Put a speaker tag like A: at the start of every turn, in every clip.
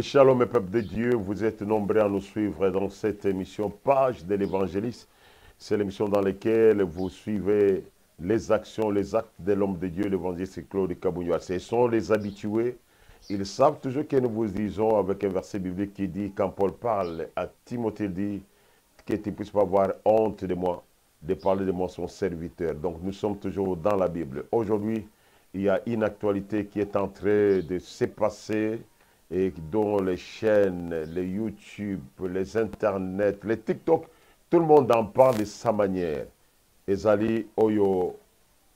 A: Shalom, mes peuples de Dieu, vous êtes nombreux à nous suivre dans cette émission Page de l'Évangéliste. C'est l'émission dans laquelle vous suivez les actions, les actes de l'homme de Dieu, l'évangéliste Claude Kabounioua. Ce sont les habitués. Ils savent toujours que nous vous disons avec un verset biblique qui dit, quand Paul parle à Timothée, il dit que tu ne puisses pas avoir honte de moi, de parler de moi son serviteur. Donc nous sommes toujours dans la Bible. Aujourd'hui, il y a une actualité qui est en train de se passer et dont les chaînes, les YouTube, les Internet, les TikTok, tout le monde en parle de sa manière. Ezali Oyo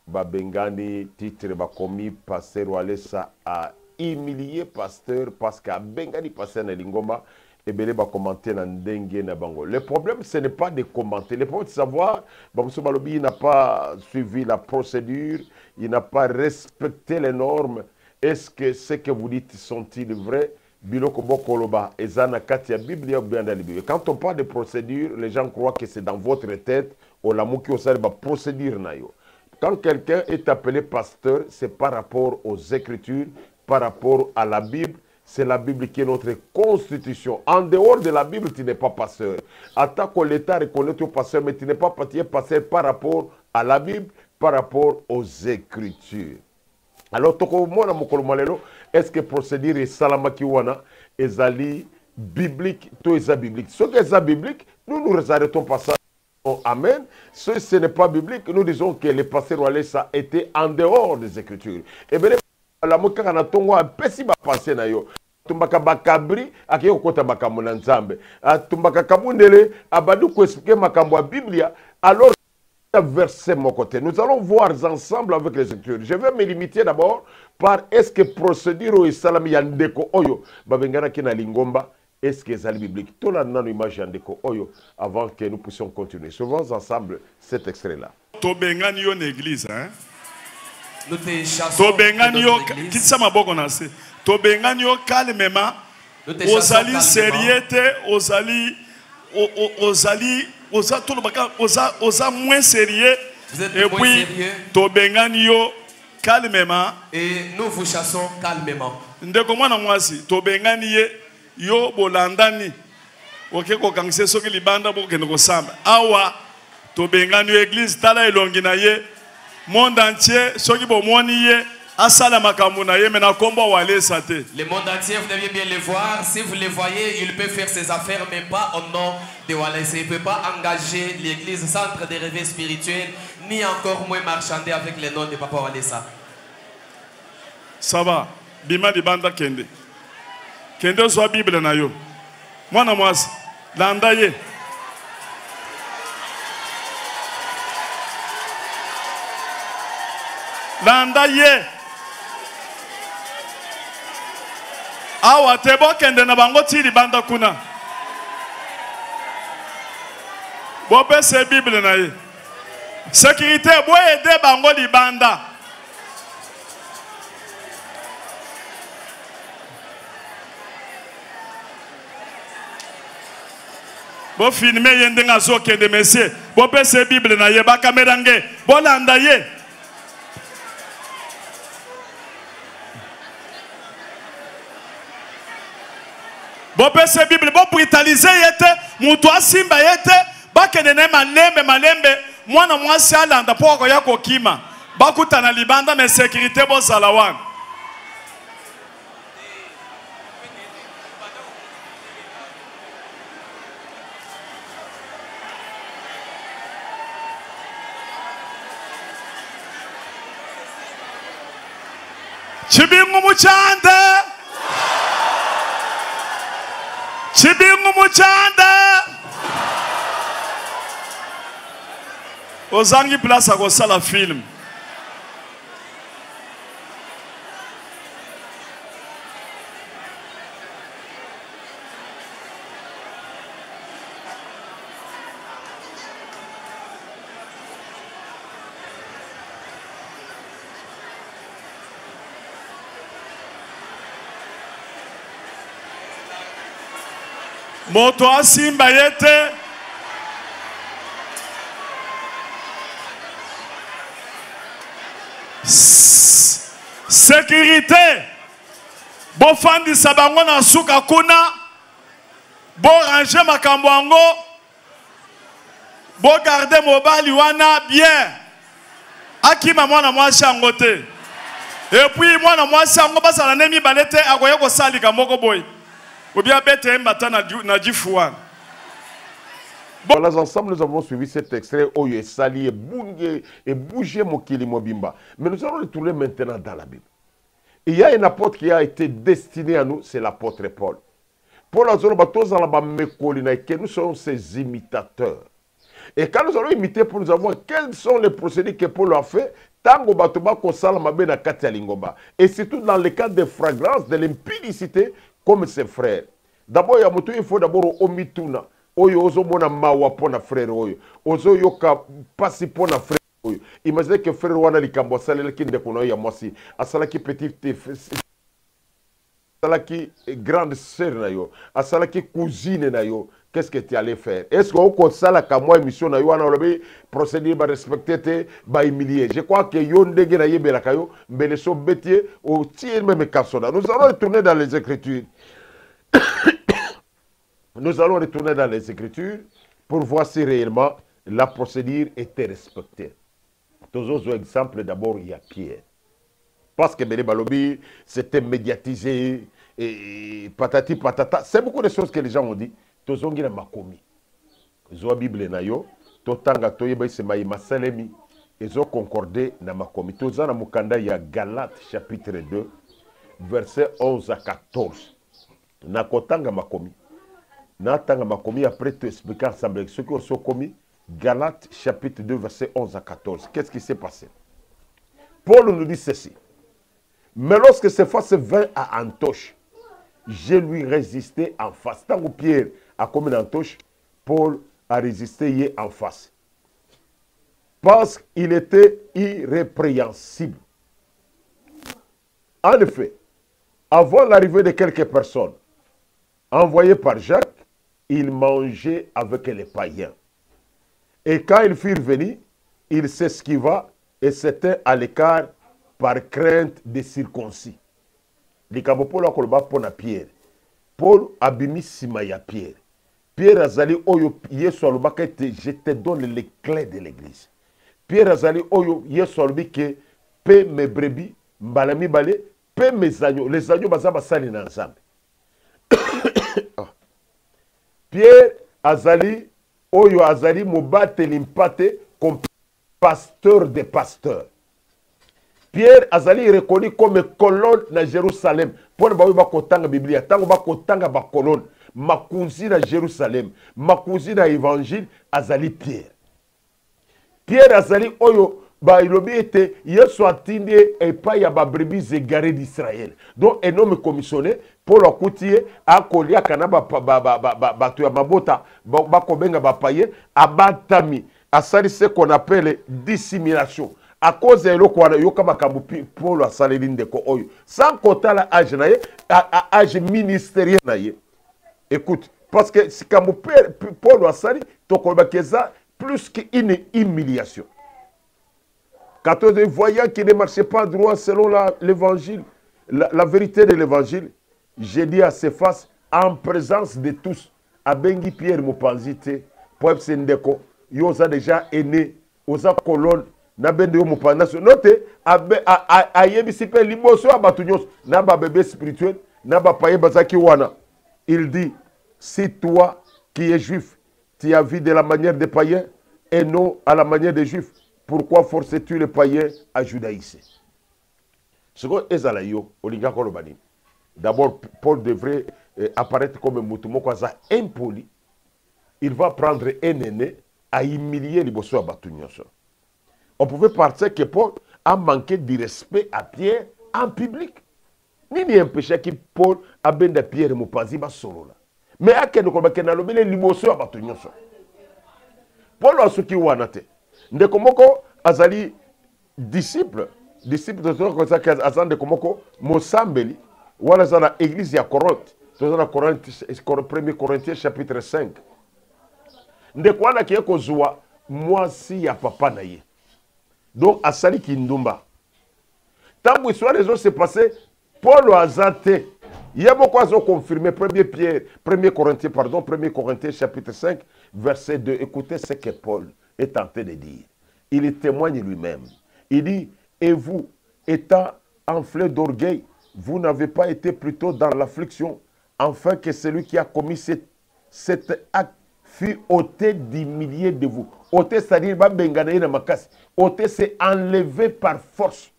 A: Babengani, titre Bakomi, pasteur Walesa a humilié pasteur parce qu'à Bengani pasteur na Lingoma, et bien va commenter na Ndenge na Bango. Le problème, ce n'est pas de commenter. Le problème, c'est de savoir, Bamsou Balobi n'a pas suivi la procédure, il n'a pas respecté les normes. Est-ce que ce que vous dites sont-ils vrais? Quand on parle de procédure, les gens croient que c'est dans votre tête. Quand quelqu'un est appelé pasteur, c'est par rapport aux Écritures, par rapport à la Bible. C'est la Bible qui est notre constitution. En dehors de la Bible, tu n'es pas pasteur. Attends que l'État reconnaît ton pasteur, mais tu n'es pas pasteur par rapport à la Bible, par rapport aux Écritures. Alors, est-ce que procédure est salamakiwana, ezali biblique, tout est biblique. Ce qui est biblique, nous arrêtons pas ça. Amen. Ce n'est pas biblique, nous disons que les pasteurs Walesa étaient en dehors des Écritures. Et bien, la moka na tongo a pesi ba passé na yo. Tumbaka bakabri akiyo kota makambo na nzambe. Tumbaka kabundele abadu ko expliquer makambo a Biblia. Alors verset mon côté. Nous allons voir ensemble avec les Écritures. Je vais me limiter d'abord par est-ce que procédure au salami yandeko oyo babengana kina lingomba est-ce que c'est biblique. Tout là dans l'image yandeko oyo avant que nous puissions continuer. Suivons ensemble cet extrait là.
B: Tobengani yo l'église hein.
C: Nous te chassons.
B: Tobengani yo kitsa maboko na se. Tobengani yo calmement. Ozali sérieux ozali osa moins sérieux. Et puis tobengani yo calmement.
C: Et nous vous chassons calmement.
B: Ndeko mwana mwasi tobengani ye yo bolandani. Oke ko kangise soki libanda bo kende ko samba. Awa tobengani yo église tala elongi na ye monde entier soki bo moni ye asala makambo na ye mena kombo wale sate.
C: Le monde entier vous devez bien le voir. Si vous le voyez, il peut faire ses affaires mais pas au nom de Walesa. Il ne peut pas engager l'église centre de réveil spirituel ni encore moins marchander avec le nom de Papa Walesa.
B: Ça va. Bima di banda kende. Kende soit Bible na yo. Mwana mwasi. Landa ye. Landa ye. Awa tebo kende na bango tiri banda kuna. Bope se Bible na ye. Sécurité boye aider bango li banda. Bo filmer yende nga zo kende monsieur. Bope se Bible na ye ba caméra nge. Bo landa ye. Bope se Bible bo brutaliser yete mutu asimba yete bakenene malembe mwana mwasi alanda poko ya kokima bakutana libanda na sécurité bo zalawan Chibingu muchanda Chibingu muchanda Ozangi place à kosala film. Moto asimba yete sécurité bofandisa bango na suka kuna, borange makambo yango, bogarde mobali wana bien. Akima mwana mwasi yango te. Et puis mwana mwasi yango basala nemi balete akoye ko salika moko boy. Ou bien bete mbata na jifuan.
A: Voilà, ensemble, nous avons suivi cet extrait où il est sali et bougé Mokili Mobimba. Mais nous allons retourner maintenant dans la Bible. Il y a un apôtre qui a été destiné à nous, c'est l'apôtre Paul. Paul a dit nous sommes ses imitateurs. Et quand nous allons imiter pour nous avoir quels sont les procédés que Paul a fait, et surtout dans le cas de fragrance, de l'impudicité, comme ses frères. D'abord, il faut d'abord omituna. Oyo ozo mona mawa pona frère oyo. Ozo yoka pasi pona frère oyo. Imaginez que frère wana likambo salele ki ndeko na ya mwasi. Asalaki petite asalaki grande sœur na yo. Asalaki cousine na yo. Qu'est-ce que tu allais faire? Est-ce qu'on consala ka moi émission na yo wana olobi procédure ba respecter te ba humilier. Je crois que yo ndenge na yebela kayo mbele so betier au tiers même kasona. Nous allons retourner dans les Écritures. Nous allons retourner dans les Écritures pour voir si réellement la procédure était respectée. Tous autres exemples, d'abord, il y a Pierre. Parce que Bélé Balobi, c'était médiatisé, et patati patata. C'est beaucoup de choses que les gens ont dit. Tous autres, il y a Makomi. Ils ont la Bible, Totanga, Toyeba, c'est Maïma Salemi. Ils ont concordé na Makomi. Tous autres, il y a Galates, chapitre 2, versets 11 à 14. Nakotanga Makomi. Natanga Makomi, après te expliquer ensemble ce qui sont commis, Galates chapitre 2, verset 11 à 14. Qu'est-ce qui s'est passé? Paul nous dit ceci. Mais lorsque ces forces vinrent à Antioche, je lui résistais en face. Tant que Pierre a commis Antioche, Paul a résisté en face. Parce qu'il était irrépréhensible. En effet, avant l'arrivée de quelques personnes, envoyées par Jacques, il mangeait avec les païens. Et quand ils furent venus, il s'esquiva et s'était à l'écart par crainte des circoncis. Paul a Pierre. Paul a bimi simaya Pierre. Pierre azali oyo yesu alobaka ete je te donne les clés de l'église. Pierre azali oyo yesu alobi ke pe mes brebis mbala mibale pe mes agneaux. Les agneaux baza basali na nzambe. Pierre azali oyo azali mobateli mpate comme pasteur des pasteurs. Pierre azali reconnu comme colonne na Jérusalem. Pour ne pas kotanga Biblia, tango ba kotanga ba colonne, makunzi na Jérusalem, makunzi na évangile azali Pierre. Pierre azali oyo ba ilobi ete yesu atindi epai ya ba brebis égarées d'Israël. Donc un homme commissionné pour le coutier a kolia kana ba to ya mabota ba kobenga ba paye abatami asali ce qu'on appelle dissimulation. À cause de l'eau, yoka makambu Paul a salé ndeko oyo. Sans compter l'âge naie, âge ministériel naie. Écoute, parce que si comme Paul a salé, ton kolbakeza plus qu'une humiliation. Quand on voyait qu'il ne marchait pas droit selon l'évangile, la vérité de l'évangile, j'ai dit à ses faces, en présence de tous, à Bengi Pierre Mopanzite, Poep Sendeko, yosa déjà aîné, osa colonne, na bende yo mopanda note ayebisi pe liboso ya bato nyonso na ba bébé spirituel na ba paye bazaki wana. Il dit, si toi qui es juif tu as vu de la manière des païens et non à la manière des juifs, pourquoi forces-tu les païens à judaïser? Ce que ezala yo olinga kolobani. D'abord Paul devrait apparaître comme mutumoko za impoli. Il va prendre un aîné à humilier liboso ya bato nyonso. On pouvait penser que Paul a manqué de respect à Pierre en public. Ni un péché que Paul a ben de Pierre et Mopanzi ba solo là. Mais à quel moment que na lobele limoso abatu nyonso. Paul a suki wana te. Ndeko moko azali disciple de tout ça que azande komoko mosambeli wala za na église ya Corinthe. Dans la Corinthe 1 Corinthiens chapitre 5. Ndeko wana ki ekozwa mwasi ya papa na ye. Donc, à Sali Kindumba. Tant que l'histoire des autres s'est passée, Paul a zanté Il y a beaucoup à confirmer. 1 Corinthiens chapitre 5, verset 2. Écoutez ce que Paul est tenté de dire. Il témoigne lui-même. Il dit, et vous, étant enflés d'orgueil, vous n'avez pas été plutôt dans l'affliction, afin que celui qui a commis cet acte fut ôté d'humilier de vous. Ôté, c'est-à-dire, ôté, c'est enlevé par force.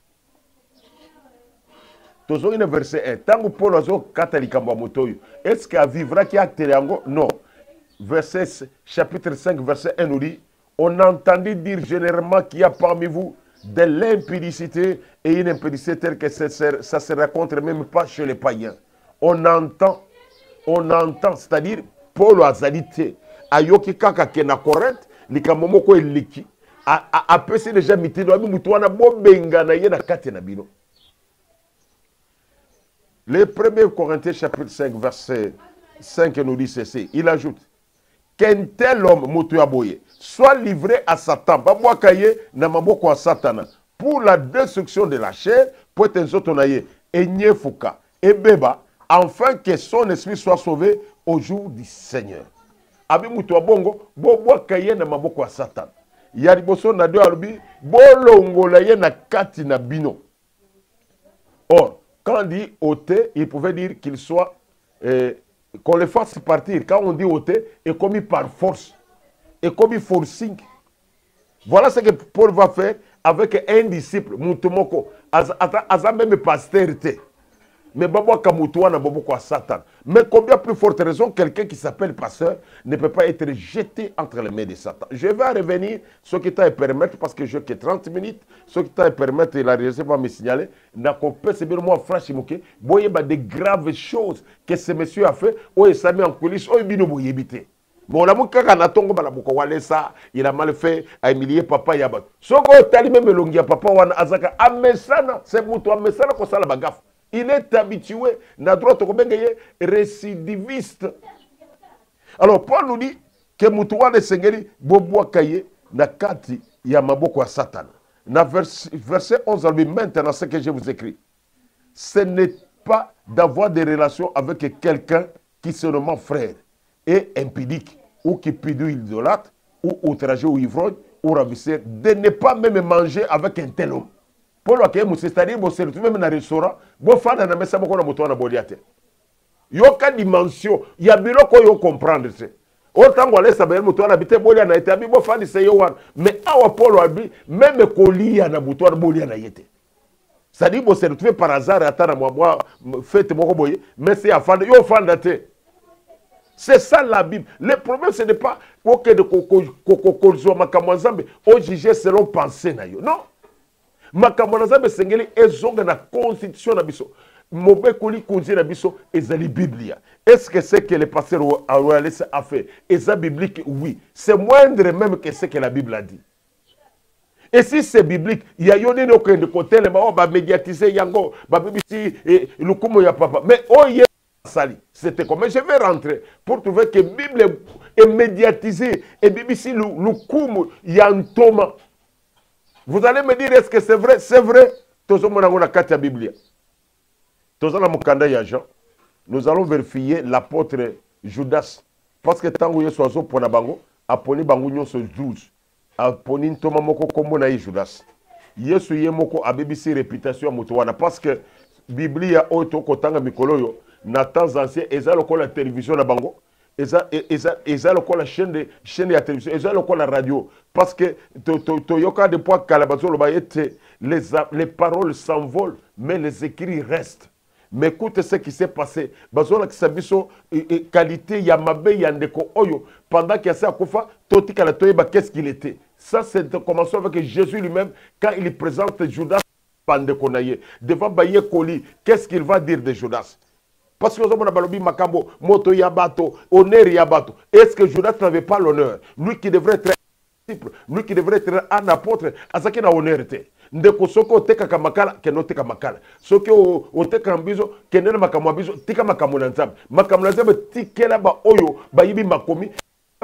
A: Toujours une verset 1. Tant que Paul a dit, est-ce qu'il vivra qui a yango? Non. Chapitre 5, verset 1 nous dit, on entendit dire généralement qu'il y a parmi vous de l'impudicité et une impudicité telle que ça ne se rencontre même pas chez les païens. On entend, c'est-à-dire, Paul a dit, ayoki kaka kena Corinthe, likamomoko eliki, a pesé déjà mitido, abi mutuana bobenga na ye na kate na bino. Le 1 Corinthiens chapitre 5, verset 5 nous dit ceci. Il ajoute, qu'un tel homme, soit livré à Satan, pour la destruction de la chair, pour être afin que son esprit soit sauvé au jour du Seigneur. Abi mutua bongo, kaye na maboko wa Satan. Yari boso na do alubi, bolongola ye na kati na bino. Or, quand on dit ôter, il pouvait dire qu'il soit, qu'on le fasse partir. Quand on dit ôter, est commis par force, est commis forcing. Voilà ce que Paul va faire avec un disciple, Moutomoko, à même pasteur. Mais Babo Kamoutoua n'a pas Satan. Mais combien plus forte raison, quelqu'un qui s'appelle pasteur ne peut pas être jeté entre les mains de Satan. Je vais revenir, ce qui t'a permettre, parce que je n'ai que 30 minutes, ce qui t'a permettre, la réalité va me signaler, n'a qu'on peut se dire, moi, franchement, il y a des graves choses que ce monsieur a fait, il s'est mis en coulisses, il a évité. Mais on a dit il a mal fait à humilier papa Yabat. Ce qu'on a dit, même le papa Wana Azaka, Amesana, c'est Moutou, Amesana, qu'on s'en a gaffe. Il est habitué, n'a droit de récidiviste. Alors, Paul nous dit que Moutouan de Sengeri, Bobo Kaye, na kati Yamaboko à Satan. Na verset 11, maintenant, ce que je vous écris, ce n'est pas d'avoir des relations avec quelqu'un qui se nomme frère et impudique, ou qui pidouille l'idolâtre, ou outragé, ou ivrogne, ou ravisseur, de ne pas même manger avec un tel homme. Paul a dit, c'est-à-dire, vous êtes même dans un restaurant, vous faites un message pour vous boliate. Il y a une dimension, il y a bien que vous comprendre. Autant que vous avez dit, habité bolia na été, vous faites des séyoan. Mais à Paul a dit, même colis à Nabutoir bolia na été. C'est-à-dire, vous êtes retrouvé par hasard, attends, moi, faites mon boye, mais c'est à faire, vous faites. C'est ça la Bible. Le problème, ce n'est pas que de juger selon pensée. Non. Makambo Nzambe sengeli ezonga na constitution na biso. Mobekoli konzi na biso ezali Biblia. Est-ce que c'est que le pasteur royaliste a fait? Est-ce biblique? Oui. C'est moindre même que ce que la Bible a dit. Et si c'est biblique, il y a yone no kende côté le ba médiatiser yango, ba BBC le kumo ya papa. Mais oh yeah sali. C'était comment je vais rentrer pour trouver que Bible est médiatisée et BBC le kumo ya ntoma. Vous allez me dire, est-ce que c'est vrai? C'est vrai. Nous allons vérifier l'apôtre Judas. Parce que tant que vous êtes pour la bango, apponi bango nyon so 12. Apponi ntoma moko kombo na Judas. Yesu ye moko a BBC réputation mutuana. Parce que Biblia oto kotanga mikoloyo na temps ancien ezalo ko la télévision na bango. Eza la chaîne de télévision, eza la radio. Parce que Toyoka de poids Calabazo les paroles s'envolent, mais les écrits restent. Mais écoute ce qui s'est passé. Bazola Kisabiso, qualité Yamabe Yandeko Oyo, pendant qu'il y a ça, Totika la Toyeba, qu'est-ce qu'il était? Ça, c'est commencé avec Jésus lui-même, quand il présente Judas Pandekonaye, devant Baye Koli, qu'est-ce qu'il va dire de Judas? Parce que nous avons balobi makambo, moto yabato, honneur yabato. Est-ce que Judas n'avait pas l'honneur? Lui qui devrait être un disciple, lui qui devrait être un apôtre, à ce qu'il a honneur. Ndeko soko teka kamakala, keno teka makala. Soki o teka mbizo, kenene makamwa bizo, tika makamwa nzambe. Makamwa nzambe tikela ba oyo, ba yibi makomi,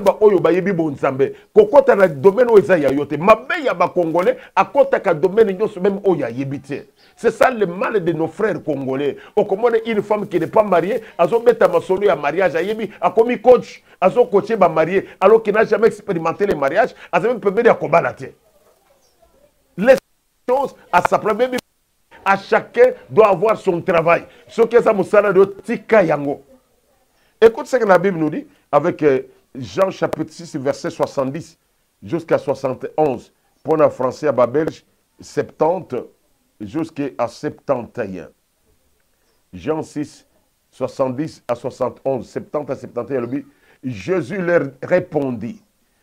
A: ba oyo ba yebi bonzambe kokota na domaine o eza ya yote mabe ya ba congolais akota ka domaine nyonso même oyo yebite. C'est ça le mal de nos frères congolais. Au commande une femme qui n'est pas mariée, azo beta masolo ya mariage ayebi akomi coach, azo coacher ba marié alors qu'il n'a jamais expérimenté le mariage, azo même peut à combattre. Les choses à sa première, à chacun doit avoir son travail. Ce que ça musala de tika yango. Écoute ce que la Bible nous dit avec Jean chapitre 6 verset 70 jusqu'à 71 pour un français à Babelge 70 jusqu'à 71. Jean 6 70 à 71, 70 à 71. Jésus leur répondit,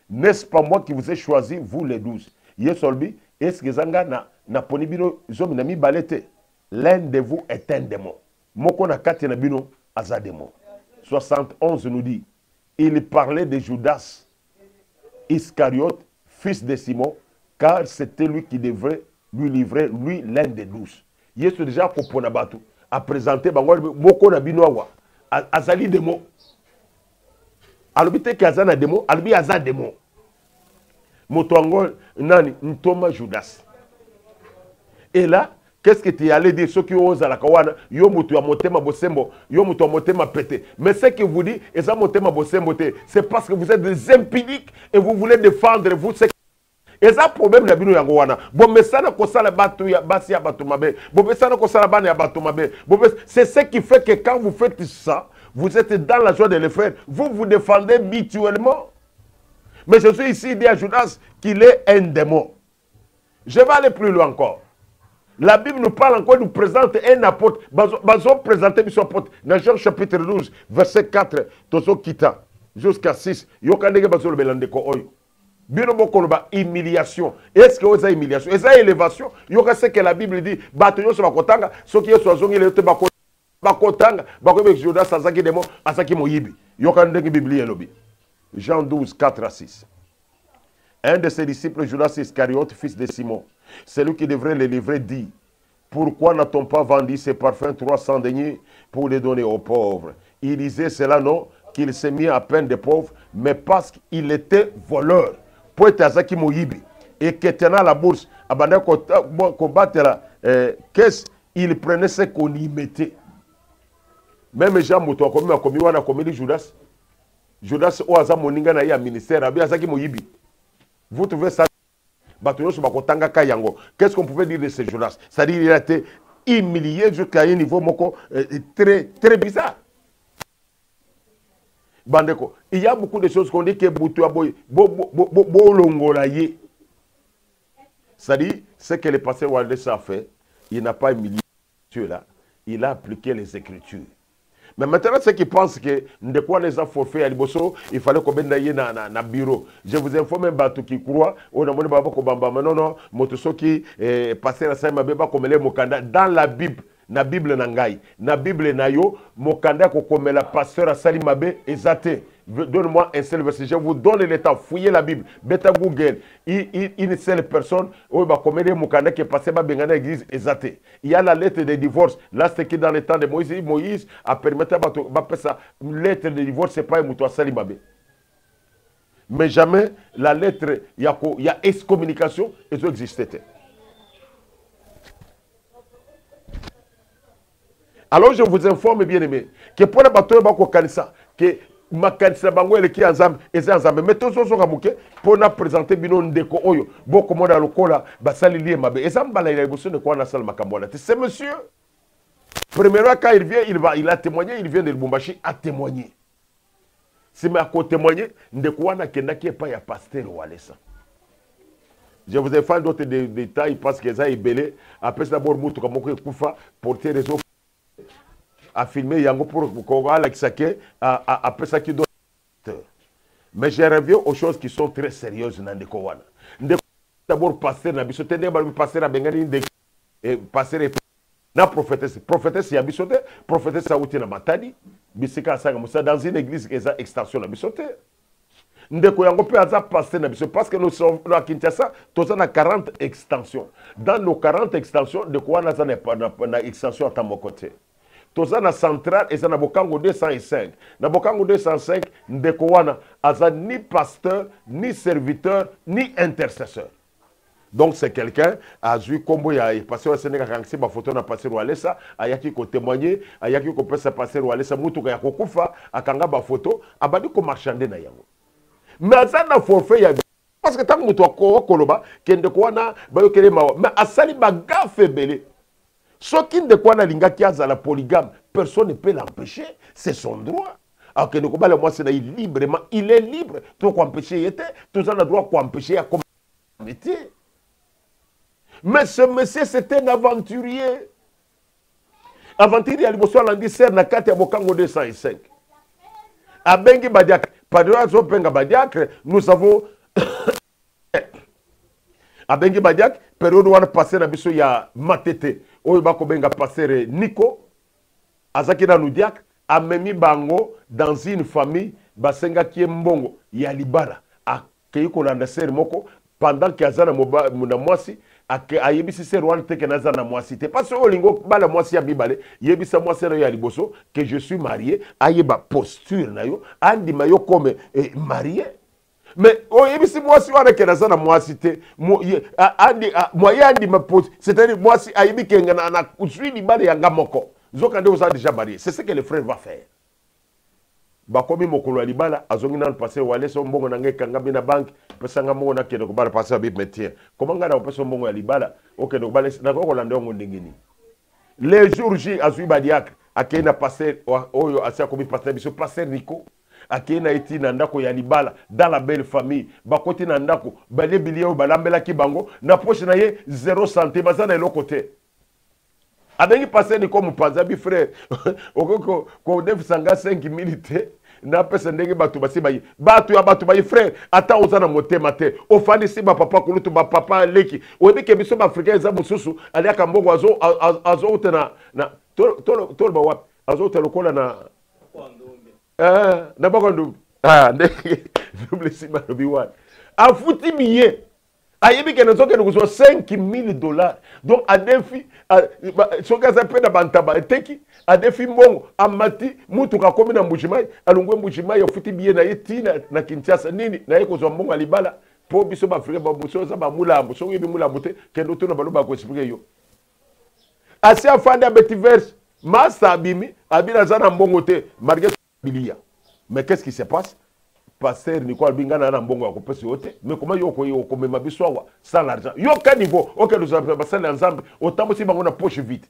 A: n'est-ce pas moi qui vous ai choisi, vous les 12? Yesolbi, est-ce que Zanga na ponibino zomi na mi balete? L'un de vous est un démon. Moko na kati na bino aza démon. 71 nous dit, il parlait de Judas Iscariote, fils de Simon, car c'était lui qui devrait lui livrer, lui, l'un des 12. Yesu déjà kopona batu a présenté bango moko na bino awa azali démon. Alobite ki azana démon, alobi aza démon. Motongo nani ntoma Judas. Et là, qu'est-ce que tu allais dire? Ceux qui osent à la kawana, yo mutu ya motema bosembo, yo mutu ya motema pété. Mais ce que vous dites, et ça motema bosembo, c'est parce que vous êtes des impudiques et vous voulez défendre vous. Et ça problème na bino yango wana. Bon mesana ko sala batu ya basi ya batu mabe. Bon mesana ko sala bana ya batu mabe. C'est ce qui fait que quand vous faites ça, vous êtes dans la joie de le faire. Vous vous défendez mutuellement. Mais je suis ici dit à Judas qu'il est un démon. Je vais aller plus loin encore. La Bible nous parle encore, nous présente un apôtre. Nous présenter son apôtre. Dans Jean chapitre 12, verset 4, Tozo Kita, jusqu'à 6. Yokandege bazolo belandeko oyo. Bino bokoloba humiliation. Est-ce que vous avez humiliation? Est-ce que élévation? Yoka ce que la Bible dit. Bato yoso bakotanga, soki yoso azongi le yote bakotanga, bakobe Judas azaki demo, azaki moyibi. Yoka ndenge Bible elobi. Jean 12, 4 à 6. Un de ses disciples, Judas Iscariote, fils de Simon, celui qui devrait les livrer, dit, pourquoi n'a-t-on pas vendu ces parfums 300 deniers pour les donner aux pauvres? Il disait cela non, qu'il s'est mis à peine des pauvres, mais parce qu'il était voleur. Pour être Azaki Moyibi, et que tenant la bourse, abandonné combattre la caisse, il prenait ce qu'on y mettait. Même Jean Mouton, comme il a commis, on a commis Judas. Judas, ou Aza Moninga na ya ministère, Abi Azaki Moyibi. Vous trouvez ça? Qu'est-ce qu'on pouvait dire de ce Judas? C'est-à-dire qu'il a été humilié jusqu'à un niveau très, très bizarre. Bandeko, il y a beaucoup de choses qu'on dit que Boutou Aboy, c'est-à-dire, ce que le pasteur Waldès a fait, il n'a pas humilié ceux-là, il a appliqué les Écritures. Mais maintenant, ceux qui pensent que de quoi les a forfaits à Liboso, il fallait qu'on mette dans bureau. Je vous informe un bateau qui croit, on a non, non, motoso qui passé la semaine, comme les Mokanda, dans la Bible. Na Bible nangai, na Bible na yo, mokanda ko comme la pasteur a Salimabe ezate. Donne-moi un seul verset. Je vous donne le temps. Fouillez la Bible. Beta Google. Une seule personne. Oh, bah, comme les mokanda qui est passé par Bengana église ezate. Il y a la lettre de divorce. Là, c'est qui dans le temps de Moïse. Moïse a permis à ça. Lettre de divorce, c'est pas un mouton à Salimabe. Mais jamais la lettre, il y a excommunication, et ça existait. Alors je vous informe bien aimé que pour la bataille bako kanisa que ma kanisa bango ele ki ensemble et ensemble mais tous so kamuke pour na présenter bino ndeko oyo boko moda lokola basali lié mabe ezamba la iboso de quoi na salle makambona c'est monsieur premièrement quand il vient il a témoigné, il vient de Lubumbashi a témoigné. C'est mais à côté témoigner ndeko wana kenda ki pas ya pasteur Walesa. Je vous ai fait d'autres détails parce que ça est belé après d'abord mutu kamoko kufa porter les autres à filmer yango pour qu'on va l'accès à ça qui doit. Mais je reviens aux choses qui sont très sérieuses dans le Kowana. D'abord passer na bisote d'abord passer na bengani de passer na prophétesse ya bisote prophétesse sa outi na matadi bisika sanga musa dans une église qui est extension na bisote. Ndeko yango pe aza passer na bisote parce que nous sommes à Kinshasa tous na 40 extensions. Dans nos 40 extensions de quoi na extension à mon côté. toza na central eza na bokango 205 na bokango 205 ndeko wana aza ni pasteur ni serviteur ni intercesseur. Donc c'est quelqu'un a vu kombo ya pasteur Sénégal kangisi ba photo na pasteur Walesa ayaki ko témoigner ayaki ko pesa pasteur Walesa mutuka ya kokufa akanga ba photo abadi ko marchander na yango. Mais aza na forfait ya parce que tant mutu ko koloba kende ko wana ba yokele mawa mais asali ba gafe belé. Soki ndeko wana lingaki azala polygame, personne ne peut l'empêcher, c'est son droit. Alors que nous combat moi c'est librement, il est libre. Tout quoi empêcher était, tout ça a le droit quoi empêcher à comme métier. Mais ce monsieur, c'était un aventurier. Aventurier, il m'a dit, c'est na kati ya bokango 205. A Bengi Badiak, Padroazo Benga Badiak, nous avons. A Bengi Badiak, période où on a passé na biso ya Matete, oyo bako benga passer Nico, Azaki na Nudiak, a memi bango dans une famille, basenga kie mbongo, ya libala, a keiko na ser moko, pendant que azana mona mwasi, a yebisi ser wan teke na zana mwasi te parce que olingo bala mwasi ya bibale yebisa mwasi na yo ya liboso que je suis marié ayeba posture na yo andi mayo comme marié mais oyebisi mwasi wana ke na zana mwasi te andi moya andi ma posture c'est-à-dire mwasi ayebi kenga na usui libale ya ngamoko zoka nde oza déjà marié c'est ce que le frère va faire. Bakomi mokolo ya libala azongi na passer Walesa mbongo na ngai kanga bina bank pesa nga mbongo na kende ko bala passer bib métier comment nga na pesa mbongo ya libala okende ko bala na ko landa ngo ndingini les jours J azui badiak akena passer oyo asia komi passer biso passer Nico akena eti na ndako ya libala dans la belle famille bakoti na ndako bale bilio balambela ki bango na poche na ye 0 centime bazana le côté abengi passer Nico mupanza bi frère okoko ko def sanga 5000 te na pesa ndenge batu basi bayi batu ya batu bayi frère ata ozana motema te ofani si ba papa kulutu ba papa leki oyebi ke biso ba africain za mususu aliaka mbongo azo utena na tolo ba wapi azo utelo kola na na bakondu ndenge double si ba bi wa afuti biye ayebi ke nazoke nous $5000 donc a défi soka za pena bantaba eteki a défi mbongo amati mutuka komi na mbujimai alungwe mbujimai ofuti biye na yetina na Kinshasa nini na yeko zo mbongo alibala po biso ba Afrika ba muso za ba mulambo so yebi mulambo te kendo to na baloba ko expliquer yo asi afanda betiverse masa abimi abina zana mbongo te marget bilia mais qu'est-ce qui se passe? Pasteur Nicolas Bingana na mbongo ya kopesa yote mais comment yo ko mema biswawa sans l'argent yo ka niveau OK nous avons passé ensemble autant si bango na poche vite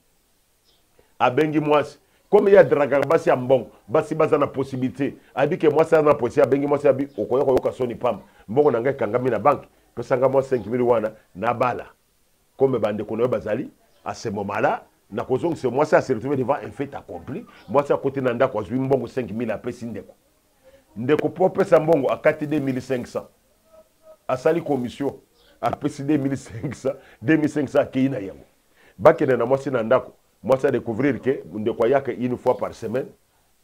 A: abengi mwasi comme il y a draga basi ya mbongo basi baza na possibilité abi ke mwasi na possibilité abengi mwasi abi okoyo ko yoka soni pamba mbongo na ngai kangami na banque pesa nga mwasi 5000 wana na bala comme bande kono bazali à ce moment-là na kozong ce mwasi a se retrouver devant un fait accompli mwasi a côté na ndako azwi mbongo 5000 apesi ndeko ndeko popesa mbongo akati 2500 asali commission apesi 2500 akina yango bakene na mwasi na ndako mwasi a découvrir que ndeko yaka une fois par semaine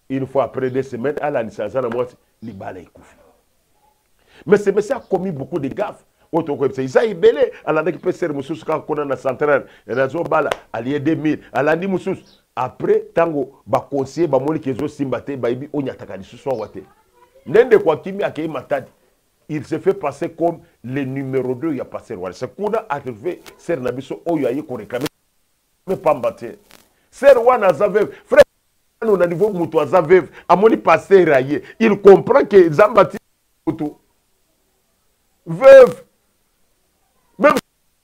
A: une fois après 2 semaines ala ni ça na mwasi libala ikufi mais ce monsieur a commis beaucoup de gaffes auto ko c'est ça ibele ala ndeki peser mususu ka kona na central na zo bala alié 2000 ala ndi mususu après tango ba conseiller ba moni kezo simba te ba ibi onyataka lisusu wate Nende kwa kimi akei matadi. Il se fait passer comme le numéro 2 ya passer wale. C'est kuna arrivé ser nabiso oyo aye ko réclamer mais pas mbaté. Ser wana azave frère on a niveau mutu azave amoni passer aye. Il comprend que zambati mutu veuve même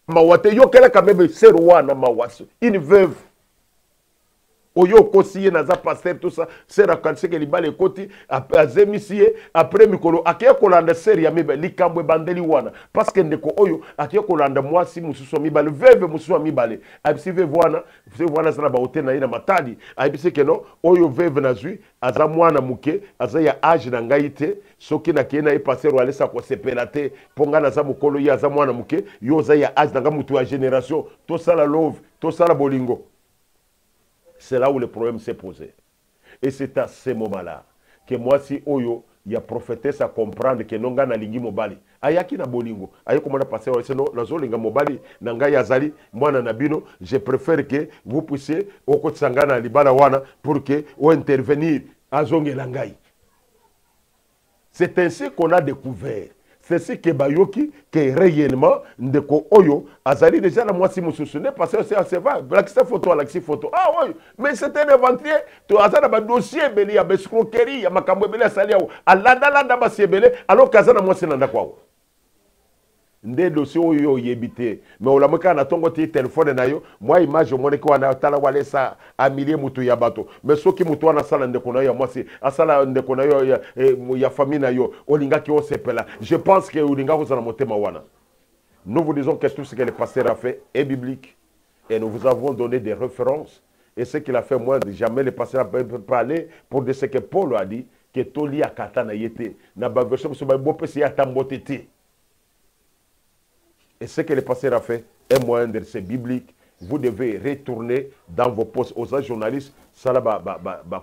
A: mawate yo kela kamebe ser wana mawaso une veuve oyo kosiye naza pasteur tout ça sera kanse ke libale koti azemisie après mikolo akiye kolanda seri ya mibe likambwe bandeli wana parce que ndeko oyo akiye kolanda mwasi mususu mibale veve mususu mibale abisi veve wana sana ba hotel na ina matadi abisi keno oyo veve nazui aza mwana muke aza ya age na ngaite soki na kena e pasteur alesa ko sepelate ponga na za mukolo ya aza mwana muke yo za ya age na mutu ya génération to sala love to sala bolingo. C'est là où le problème s'est posé. Et c'est à ce moment-là que moi, si Oyo, il y a prophétesse à comprendre que non gana lingi mobali. ayaki na bolingo ayeko mona pasteur wale seno nazolinga mobali na ngai azali mwana na bino, je préfère que vous puissiez okotanga na libala wana pour que o intervenir azongela ngai. C'est ainsi qu'on a découvert. C'est ce que Bayoki, que réellement, ndeko oyo, azali déjà la moitié moussoussouné, parce que c'est va, l'accès photo. Ah oui, mais c'est un inventaire, tu as un dossier, il y a des escroqueries, il y a makambo belé sali ou, alanda basi belé, alors qu'azana moitié nanda quoi. Nde dossier oyo yebité, mais on l'a moka na tongo ti téléphone na yo, moi image mo ne ko na tala wale sa a millier mutu ya bato, mais soki mutu na sala ndeko na yo moi si asala ndeko na yo ya famille na yo, olinga ki o sepela. Je pense que olinga ko za na motema wana. Nous vous disons que tout ce que le pasteur a fait est biblique et nous vous avons donné des références et ce qu'il a fait moi jamais le pasteur a parlé pour de ce que Paul a dit que toli akata na yete na ba version so ba bopesi ya tambotete. Et ce que le pasteur a fait est moyen de c'est biblique. Vous devez retourner dans vos postes aux journalistes. Ça là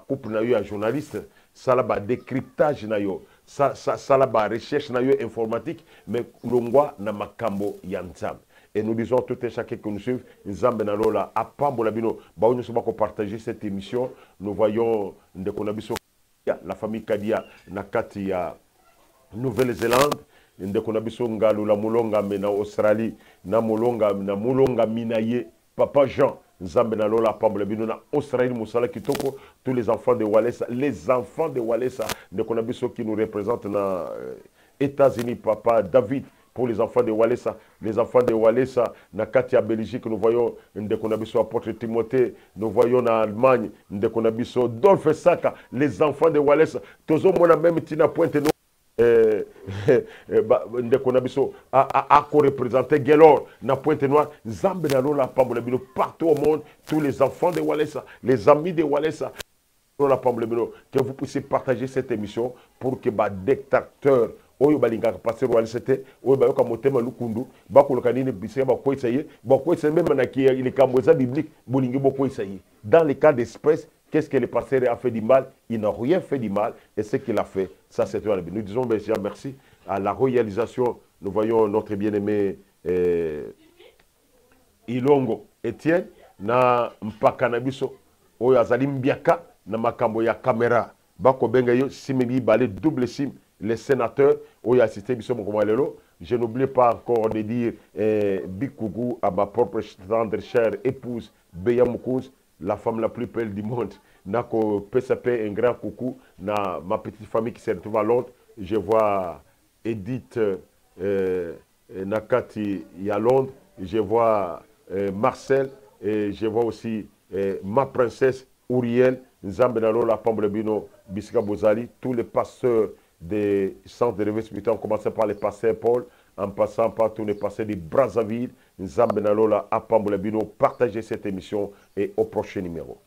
A: coupe na yo à journaliste. Ça là décryptage na yo. Ça là recherche na yo informatique. Mais l'ongwa na makambo yanzam. Et nous disons tout et chacun que nous suivons. Nzambe na lola apambo bino. Ba nous sommes partager cette émission. Nous voyons la famille Kadia na kati ya Nouvelle-Zélande. Ndeko na biso ngalu la mulonga na Australie na mulonga minaye papa Jean nzambe na lola pamble bino na Australie musala kitoko tous les enfants de Walesa ndeko na biso qui nous représente na États-Unis papa David pour les enfants de Walesa na Katia Belgique nous voyons ndeko na biso apôtre Timothée nous voyons na Allemagne ndeko na biso Dolphe Saka les enfants de Walesa tozo mona même tina pointe ndeko na biso a co-représenté Gelor na Pointe Noire nzambe na lola pambola bino partout au monde tous les enfants de Walesa les amis de Walesa lola pambola bino que vous puissiez partager cette émission pour que ba détracteur oyo balinga passer Walesa te oyo ba yoka motema lukundu ba koloka nini bise ba ko isaye même na ki il kamboza biblique bolingi boko isaye dans les cas d'espèce. Qu'est-ce que le pasteur a fait du mal? Il n'a rien fait du mal. Et ce qu'il a fait, ça c'est tout. Nous disons merci à la réalisation. Nous voyons notre bien-aimé Ilongo Etienne na mpakanabiso oyo azali mbiaka na makambo ya caméra. Bako benga yo simili balé double sim les sénateurs oyo assisté biso mokomalelo. Je n'oublie pas encore de dire big coucou à ma propre tendre chère épouse Beya Moukouz, la femme la plus belle du monde. Nako PCP, un grand coucou. Na ma petite famille qui se retrouve à Londres. Je vois Edith Nakati à Londres. Je vois Marcel. Et je vois aussi ma princesse Uriel. Nzambenalo, la Pamblebino, Bisika Bozali. Tous les pasteurs des centres de réveil spirituel, en commençant par les pasteurs Paul, en passant par tous les pasteurs de Brazzaville. Nzambenalo, la Pamblebino. Partagez cette émission et au prochain numéro.